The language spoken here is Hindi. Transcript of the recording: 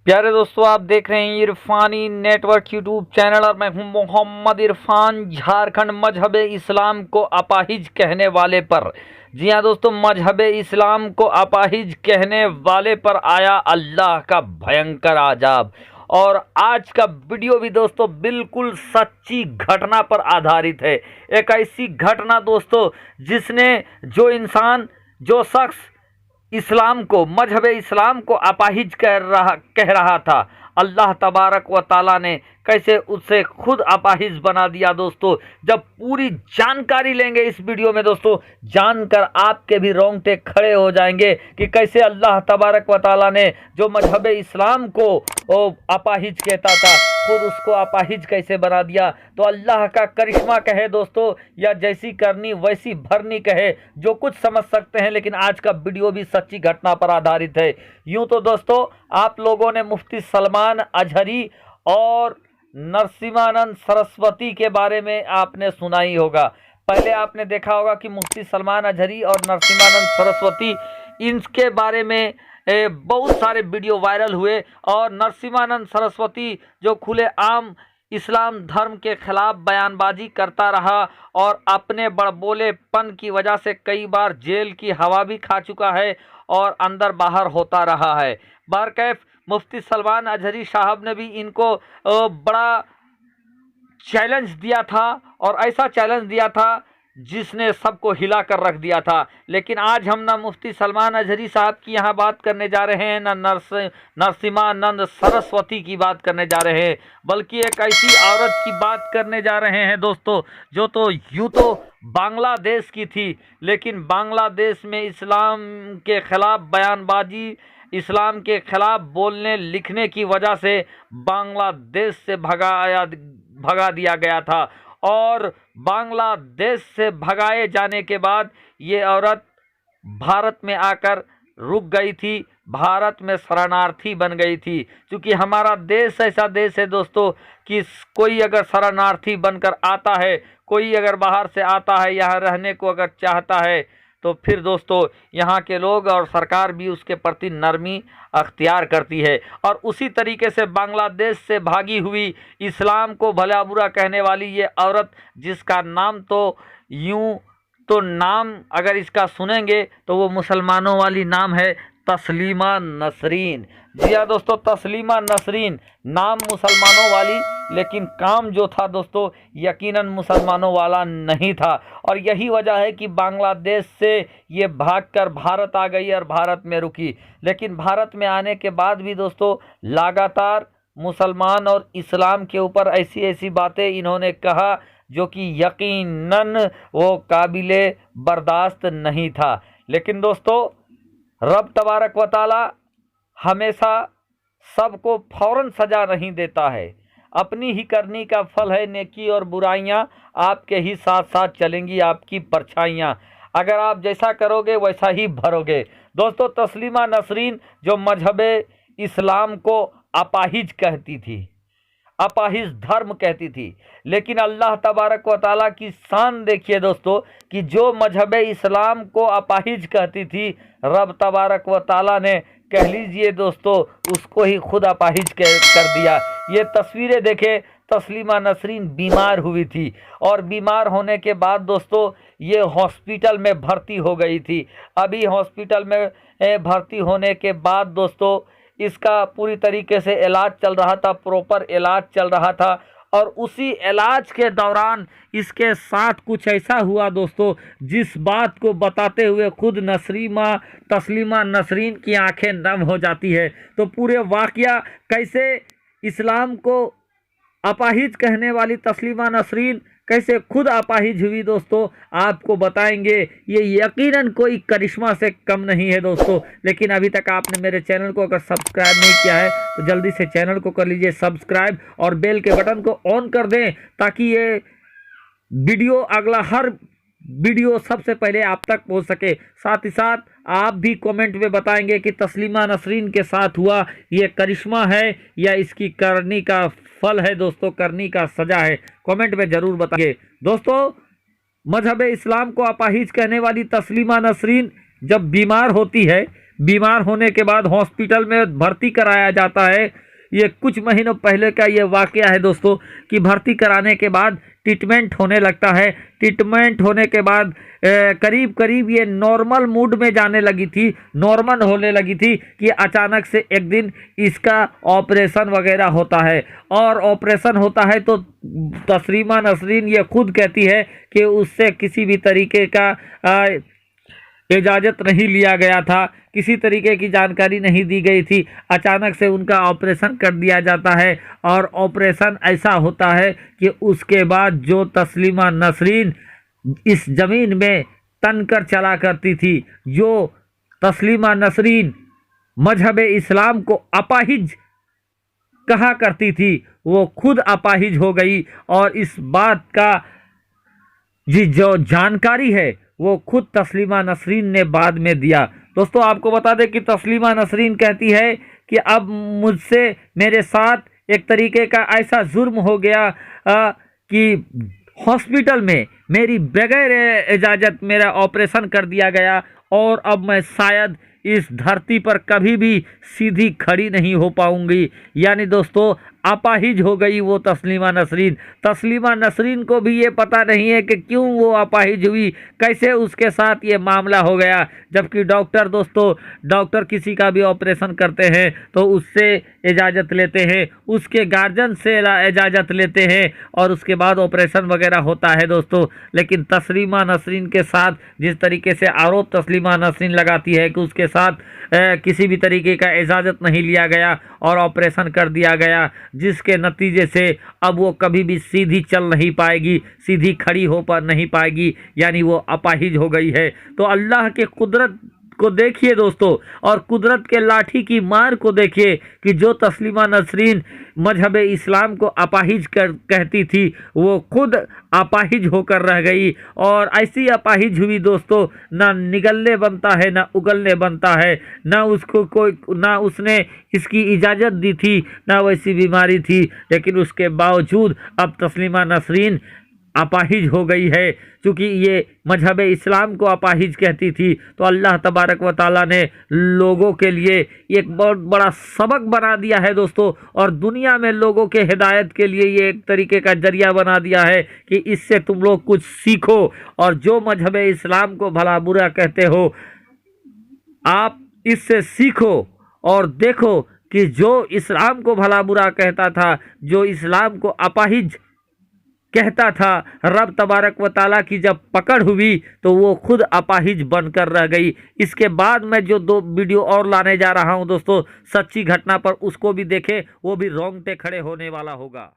प्यारे दोस्तों, आप देख रहे हैं इरफानी नेटवर्क यूट्यूब चैनल और मैं हूं मोहम्मद इरफान। झारखंड मजहब इस्लाम को अपाहिज कहने वाले पर, जी हां दोस्तों, मजहब इस्लाम को अपाहिज कहने वाले पर आया अल्लाह का भयंकर अजाब। और आज का वीडियो भी दोस्तों बिल्कुल सच्ची घटना पर आधारित है। एक ऐसी घटना दोस्तों जिसने जो शख्स इस्लाम को, मजहब इस्लाम को अपाहिज कह रहा था, अल्लाह तबारक व ताला ने कैसे उससे खुद अपाहिज बना दिया दोस्तों। जब पूरी जानकारी लेंगे इस वीडियो में दोस्तों, जानकर आपके भी रोंगटे खड़े हो जाएंगे कि कैसे अल्लाह तबारक व ताला ने जो मजहब इस्लाम को अपाहिज कहता था, खुद उसको अपाहिज कैसे बना दिया। तो अल्लाह का करिश्मा कहे दोस्तों, या जैसी करनी वैसी भरनी कहे, जो कुछ समझ सकते हैं। लेकिन आज का वीडियो भी सच्ची घटना पर आधारित है। यूं तो दोस्तों आप लोगों ने मुफ्ती सलमान अजहरी और नरसिम्हानंद सरस्वती के बारे में आपने सुना ही होगा। पहले आपने देखा होगा कि मुफ्ती सलमान अजहरी और नरसिम्हानंद सरस्वती, इनके बारे में बहुत सारे वीडियो वायरल हुए। और नरसिम्हानंद सरस्वती जो खुले आम इस्लाम धर्म के खिलाफ बयानबाजी करता रहा और अपने बड़बोलेपन की वजह से कई बार जेल की हवा भी खा चुका है और अंदर बाहर होता रहा है। बहरकैफ मुफ्ती सलमान अजहरी साहब ने भी इनको बड़ा चैलेंज दिया था, और ऐसा चैलेंज दिया था जिसने सबको हिला कर रख दिया था। लेकिन आज हम ना मुफ्ती सलमान अजहरी साहब की यहाँ बात करने जा रहे हैं, ना नरसिम्हानंद सरस्वती की बात करने जा रहे हैं, बल्कि एक ऐसी औरत की बात करने जा रहे हैं दोस्तों, जो तो यूँ तो बांग्लादेश की थी, लेकिन बांग्लादेश में इस्लाम के खिलाफ बयानबाजी, इस्लाम के खिलाफ बोलने लिखने की वजह से बांग्लादेश से भगा दिया गया था। और बांग्लादेश से भगाए जाने के बाद ये औरत भारत में आकर रुक गई थी, भारत में शरणार्थी बन गई थी। क्योंकि हमारा देश ऐसा देश है दोस्तों कि कोई अगर शरणार्थी बनकर आता है, कोई अगर बाहर से आता है, यहाँ रहने को अगर चाहता है, तो फिर दोस्तों यहाँ के लोग और सरकार भी उसके प्रति नरमी अख्तियार करती है। और उसी तरीके से बांग्लादेश से भागी हुई, इस्लाम को भला बुरा कहने वाली ये औरत, जिसका नाम तो यूं तो नाम अगर इसका सुनेंगे तो वो मुसलमानों वाली नाम है, तस्लीमा नसरीन। जी हाँ दोस्तों, तस्लीमा नसरीन नाम मुसलमानों वाली, लेकिन काम जो था दोस्तों यकीनन मुसलमानों वाला नहीं था। और यही वजह है कि बांग्लादेश से ये भागकर भारत आ गई और भारत में रुकी। लेकिन भारत में आने के बाद भी दोस्तों लगातार मुसलमान और इस्लाम के ऊपर ऐसी ऐसी बातें इन्होंने कहा जो कि यकीनन वो काबिले बर्दाश्त नहीं था। लेकिन दोस्तों रब तबारक व ताला हमेशा सबको फौरन सजा नहीं देता है, अपनी ही करनी का फल है। नेकी और बुराइयां आपके ही साथ साथ चलेंगी, आपकी परछाइयां। अगर आप जैसा करोगे वैसा ही भरोगे। दोस्तों तस्लीमा नसरीन जो मजहब इस्लाम को अपाहिज कहती थी, अपाहिज धर्म कहती थी, लेकिन अल्लाह तबारक व ताला की शान देखिए दोस्तों कि जो मजहब इस्लाम को अपाहिज कहती थी, रब तबारक व ताला ने कह लीजिए दोस्तों उसको ही खुद अपाहिज कर दिया। ये तस्वीरें देखें, तस्लीमा नसरीन बीमार हुई थी और बीमार होने के बाद दोस्तों ये हॉस्पिटल में भर्ती हो गई थी। अभी हॉस्पिटल में भर्ती होने के बाद दोस्तों इसका पूरी तरीके से इलाज चल रहा था, प्रॉपर इलाज चल रहा था। और उसी इलाज के दौरान इसके साथ कुछ ऐसा हुआ दोस्तों, जिस बात को बताते हुए खुद तस्लीमा नसरीन की आंखें नम हो जाती है। तो पूरे वाकया कैसे इस्लाम को अपाहिज कहने वाली तस्लीमा नसरीन कैसे खुद अपाहिज हुई दोस्तों, आपको बताएंगे। ये यकीनन कोई करिश्मा से कम नहीं है दोस्तों। लेकिन अभी तक आपने मेरे चैनल को अगर सब्सक्राइब नहीं किया है तो जल्दी से चैनल को कर लीजिए सब्सक्राइब और बेल के बटन को ऑन कर दें, ताकि ये वीडियो अगला हर वीडियो सबसे पहले आप तक पहुंच सके। साथ ही साथ आप भी कमेंट में बताएंगे कि तस्लीमा नसरीन के साथ हुआ ये करिश्मा है या इसकी करनी का फल है दोस्तों, करनी का सजा है। कमेंट में जरूर बताइए दोस्तों। मजहब इस्लाम को अपाहिज कहने वाली तस्लीमा नसरीन जब बीमार होती है बीमार होने के बाद हॉस्पिटल में भर्ती कराया जाता है। ये कुछ महीनों पहले का ये वाकया है दोस्तों कि भर्ती कराने के बाद ट्रीटमेंट होने लगता है। ट्रीटमेंट होने के बाद करीब करीब ये नॉर्मल मूड में जाने लगी थी, नॉर्मल होने लगी थी कि अचानक से एक दिन इसका ऑपरेशन वगैरह होता है। और ऑपरेशन होता है तो तस्लीमा नसरीन ये खुद कहती है कि उससे किसी भी तरीके का इजाज़त नहीं लिया गया था, किसी तरीके की जानकारी नहीं दी गई थी। अचानक से उनका ऑपरेशन कर दिया जाता है और ऑपरेशन ऐसा होता है कि उसके बाद जो तस्लीमा नसरीन इस ज़मीन में तनकर चला करती थी, जो तस्लीमा नसरीन मजहब इस्लाम को अपाहिज कहा करती थी, वो खुद अपाहिज हो गई। और इस बात का जी जो जानकारी है वो खुद तस्लीमा नसरीन ने बाद में दिया। दोस्तों आपको बता दें कि तस्लीमा नसरीन कहती है कि अब मुझसे मेरे साथ एक तरीके का ऐसा जुर्म हो गया कि हॉस्पिटल में मेरी बगैर इजाज़त मेरा ऑपरेशन कर दिया गया और अब मैं शायद इस धरती पर कभी भी सीधी खड़ी नहीं हो पाऊंगी। यानी दोस्तों अपाहिज हो गई वो तस्लीमा नसरीन। तस्लीमा नसरीन को भी ये पता नहीं है कि क्यों वो अपाहिज हुई, कैसे उसके साथ ये मामला हो गया। जबकि डॉक्टर दोस्तों, डॉक्टर किसी का भी ऑपरेशन करते हैं तो उससे इजाज़त लेते हैं, उसके गार्जियन से इजाज़त लेते हैं और उसके बाद ऑपरेशन वगैरह होता है दोस्तों। लेकिन तस्लीमा नसरीन के साथ जिस तरीके से आरोप तस्लीमा नसरीन लगाती है कि उसके साथ किसी भी तरीके का इजाज़त नहीं लिया गया और ऑपरेशन कर दिया गया, जिसके नतीजे से अब वो कभी भी सीधी चल नहीं पाएगी, सीधी खड़ी हो पर नहीं पाएगी, यानी वो अपाहिज हो गई है। तो अल्लाह के कुदरत को देखिए दोस्तों, और कुदरत के लाठी की मार को देखिए कि जो तस्लीमा नसरीन मजहब इस्लाम को अपाहिज कहती थी, वो खुद अपाहिज होकर रह गई। और ऐसी अपाहिज हुई दोस्तों, ना निगलने बनता है ना उगलने बनता है, ना उसको कोई, ना उसने इसकी इजाज़त दी थी, ना वैसी बीमारी थी। लेकिन उसके बावजूद अब तस्लीमा नसरीन अपाहिज हो गई है। क्योंकि ये मजहब इस्लाम को अपाहिज कहती थी, तो अल्लाह तबारक व ताला ने लोगों के लिए एक बहुत बड़ा सबक बना दिया है दोस्तों। और दुनिया में लोगों के हिदायत के लिए ये एक तरीके का जरिया बना दिया है कि इससे तुम लोग कुछ सीखो। और जो मजहब इस्लाम को भला बुरा कहते हो, आप इससे सीखो और देखो कि जो इस्लाम को भला बुरा कहता था, जो इस्लाम को अपाहिज कहता था, रब तबारक व ताला की जब पकड़ हुई तो वो खुद अपाहिज बनकर रह गई। इसके बाद मैं जो 2 वीडियो और लाने जा रहा हूं दोस्तों सच्ची घटना पर, उसको भी देखें, वो भी रोंगटे खड़े होने वाला होगा।